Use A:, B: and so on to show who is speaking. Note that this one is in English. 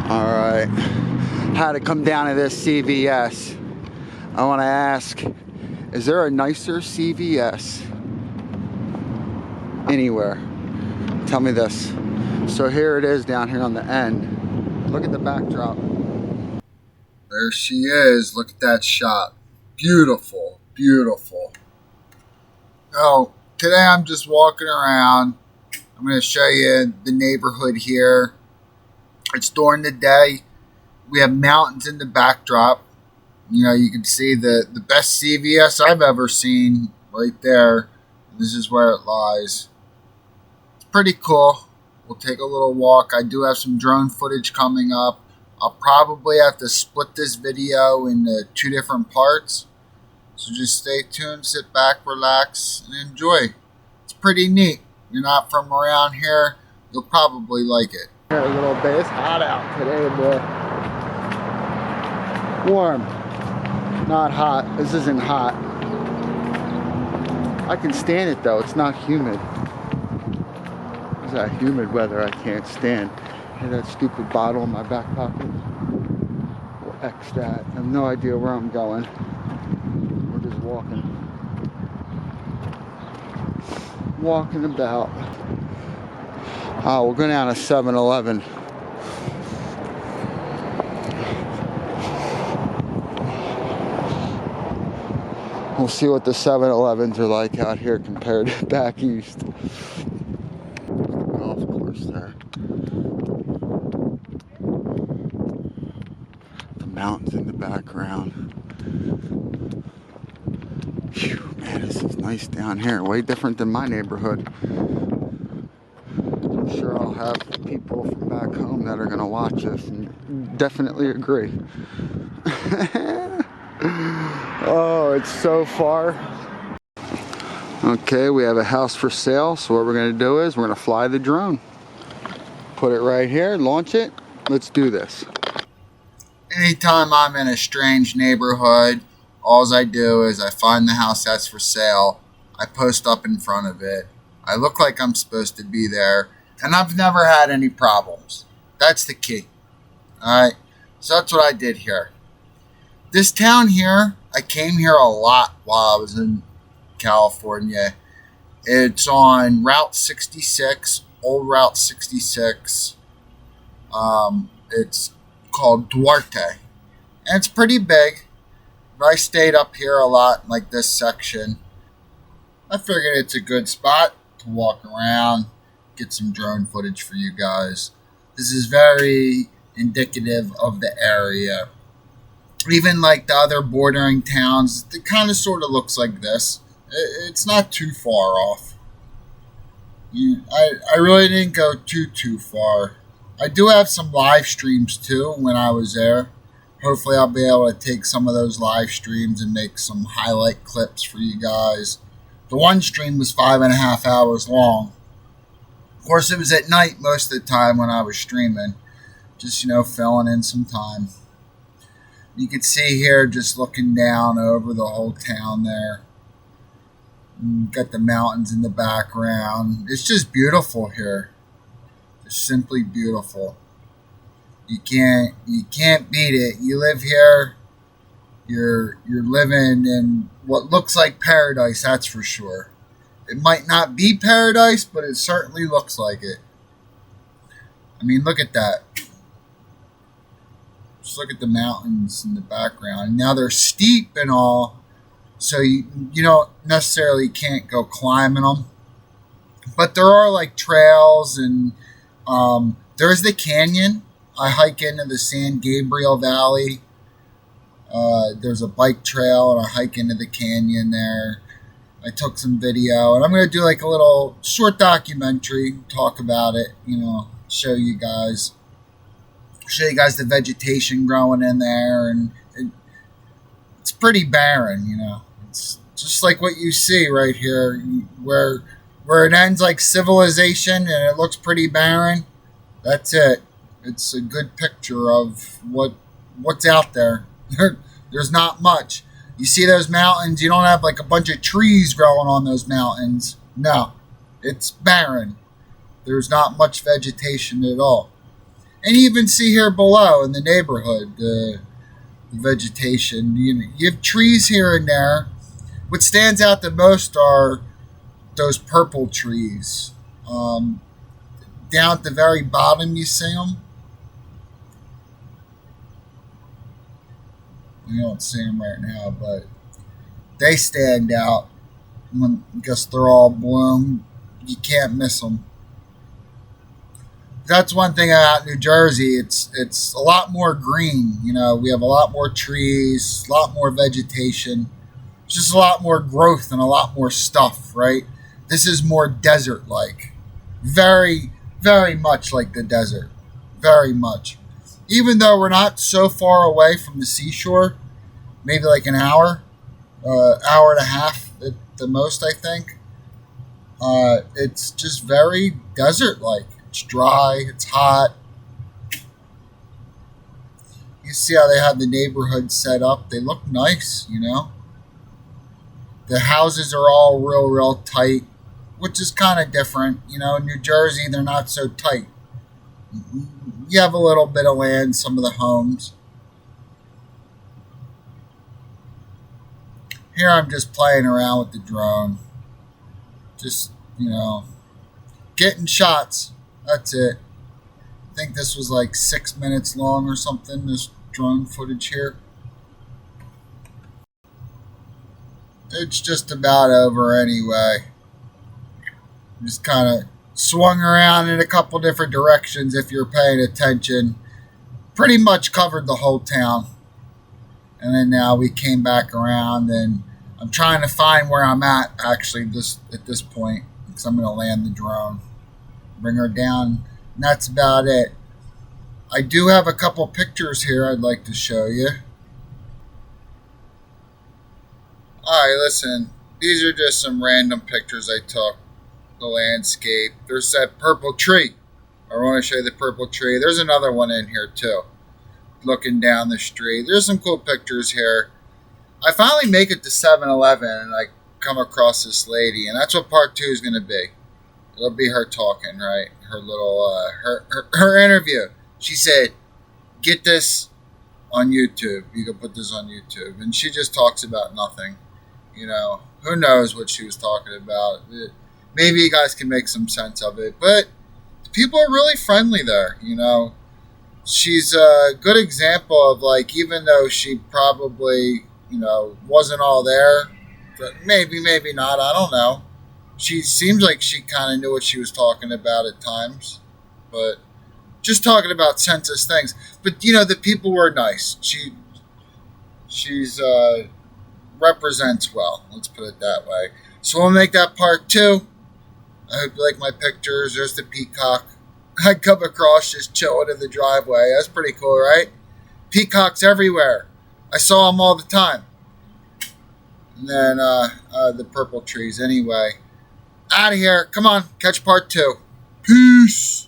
A: Alright, had to come down to this CVS. I want to ask, is there a nicer CVS anywhere? Tell me this. So here it is down here on the end. Look at the backdrop. There she is. Look at that shot. Beautiful, beautiful. Oh, today I'm just walking around. I'm going to show you the neighborhood here. It's during the day. We have mountains in the backdrop. You know, you can see the best CVS I've ever seen right there. This is where it lies. It's pretty cool. We'll take a little walk. I do have some drone footage coming up. I'll probably have to split this video into 2 different parts. So just stay tuned, sit back, relax, and enjoy. It's pretty neat. If you're not from around here, you'll probably like it. Here a little bit. It's hot out today, boy. Warm. Not hot. This isn't hot. I can stand it though. It's not humid. It's that humid weather I can't stand. Hear that stupid bottle in my back pocket? We'll X that. I have no idea where I'm going. We're just walking. Walking about. Oh, we'll go down to 7-Eleven. We'll see what the 7-Elevens are like out here compared to back east. The golf course there. The mountains in the background. Phew, man, this is nice down here. Way different than my neighborhood. I'm sure I'll have people from back home that are going to watch this and definitely agree. Oh, it's so far. Okay, we have a house for sale. So what we're going to do is we're going to fly the drone. Put it right here, launch it. Let's do this. Anytime I'm in a strange neighborhood, all I do is I find the house that's for sale. I post up in front of it. I look like I'm supposed to be there. And I've never had any problems. That's the key. Alright, so that's what I did here. This town here, I came here a lot while I was in California. It's on Route 66, old Route 66. It's called Duarte. And it's pretty big. But I stayed up here a lot, like this section. I figured it's a good spot to walk around, get some drone footage for you guys. This is very indicative of the area. Even like the other bordering towns, it kind of sort of looks like this. It's not too far off. I really didn't go too far. I do have some live streams too when I was there. Hopefully I'll be able to take some of those live streams and make some highlight clips for you guys. The one stream was 5.5 hours long. Of course, it was at night most of the time when I was streaming. Just, filling in some time. You can see here, just looking down over the whole town there. Got the mountains in the background. It's just beautiful here. Just simply beautiful. You can't beat it. You live here, you're living in what looks like paradise, that's for sure. It might not be paradise, but it certainly looks like it. I mean, look at that. Just look at the mountains in the background. Now they're steep and all, so you don't necessarily can't go climbing them. But there are like trails, and there's the canyon. I hike into the San Gabriel Valley. There's a bike trail, and I hike into the canyon there. I took some video, and I'm going to do like a little short documentary, talk about it, show you guys the vegetation growing in there, and it's pretty barren, It's just like what you see right here, where it ends like civilization and it looks pretty barren. That's it. It's a good picture of what's out there. There's not much. You see those mountains, you don't have like a bunch of trees growing on those mountains. No, it's barren. There's not much vegetation at all. And you even see here below in the neighborhood, the vegetation. You have trees here and there. What stands out the most are those purple trees. Um, Down at the very bottom, you see them. You don't see them right now, but they stand out. I guess they're all bloom. You can't miss them. That's one thing about New Jersey. It's a lot more green. We have a lot more trees, a lot more vegetation, just a lot more growth and a lot more stuff. Right? This is more desert-like, very, very much like the desert, very much. Even though we're not so far away from the seashore, maybe like an hour, hour and a half at the most, I think. It's just very desert-like. It's dry. It's hot. You see how they have the neighborhood set up? They look nice. The houses are all real tight, which is kind of different. In New Jersey, they're not so tight. You have a little bit of land, some of the homes. Here I'm just playing around with the drone. Just, getting shots. That's it. I think this was like 6 minutes long or something, this drone footage here. It's just about over anyway. Just kind of swung around in a couple different directions if you're paying attention. Pretty much covered the whole town. And then now we came back around, and I'm trying to find where I'm at actually at this point, because I'm going to land the drone, bring her down, and that's about it. I do have a couple pictures here I'd like to show you. Alright, listen, these are just some random pictures I took. The landscape. There's that purple tree. I want to show you the purple tree. There's another one in here too. Looking down the street. There's some cool pictures here. I finally make it to 7-Eleven and I come across this lady, and that's what part 2 is going to be. It'll be her talking, right? Her little, her interview. She said, get this on YouTube. You can put this on YouTube. And she just talks about nothing. Who knows what she was talking about. Maybe you guys can make some sense of it. But people are really friendly there, She's a good example of, like, even though she probably, wasn't all there, but maybe not, I don't know. She seems like she kind of knew what she was talking about at times, but just talking about census things. But, the people were nice. She's represents well, let's put it that way. So we'll make that part 2. I hope you like my pictures. There's the peacock. I come across just chilling in the driveway. That's pretty cool, right? Peacocks everywhere. I saw them all the time. And then the purple trees. Anyway, out of here. Come on, catch part 2. Peace.